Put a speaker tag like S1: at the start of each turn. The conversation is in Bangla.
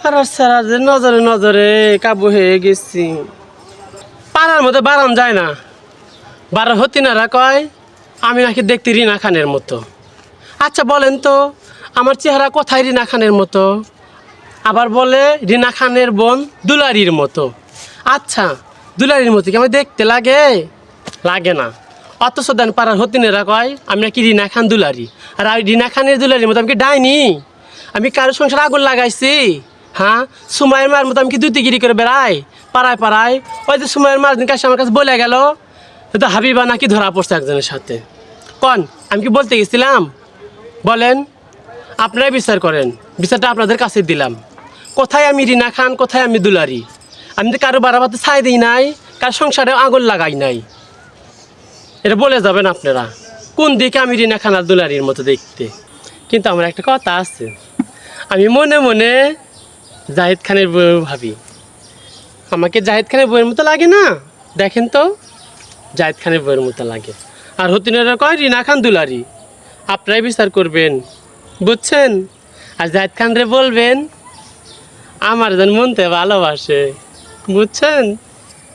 S1: পাড়ার সারা যে নজরে নজরে কাবু হয়ে গেছি। পাড়ার মধ্যে বাড়ান যায় না। বাড়ার হতিনারা কয় আমি নাকি দেখতে রিনা খানের মতো। আচ্ছা বলেন তো, আমার চেহারা কোথায় রিনা খানের মতো? আবার বলে রিনা খানের বোন দুলারির মতো। আচ্ছা, দুলারির মতো কি আমার দেখতে লাগে? লাগে না। অথচ দেন পাড়ার হতিনেরা কয় আমি নাকি রিনা খান দুলারি। আর রিনা খানের দুলারির মতো আমি কি ডাইনি? আমি কারো সংসার আগুন লাগাইছি? হ্যাঁ, সুমাইয়ের মার মতো আমি কি দুতিগিরি করে বেড়াই পাড়ায় পাড়ায়? ওই যে সুমাইয়ের মার দিন কাছে আমার কাছে বলে গেল তো হাবিবা নাকি ধরা পড়ছে একজনের সাথে। কন আমি কি বলতে গেছিলাম? বলেন, আপনারাই বিচার করেন। বিচারটা আপনাদের কাছে দিলাম। কোথায় আমি রিনা খান, কোথায় আমি দুলারি? আমি তো কারো বাড়াবাতে ছাই দিই নাই, কার সংসারে আগুন লাগাই নাই। এটা বলে যাবেন আপনারা কোন দিকে আমি রিনা খান আর দুলারির মতো দেখতে। কিন্তু আমার একটা কথা আছে, আমি মনে মনে জাহিদ খানের বউ ভাবি। আমাকে জাহিদ খানের বউয়ের মতো লাগে না? দেখেন তো, জাহিদ খানের বউয়ের মতো লাগে। আর হতিনেরা কয় রিনা খান দুলারি। আপনারাই বিচার করবেন, বুঝছেন? আর জাহিদ খান রে বলবেন আমার যেন মনতে ভালোবাসে, বুঝছেন?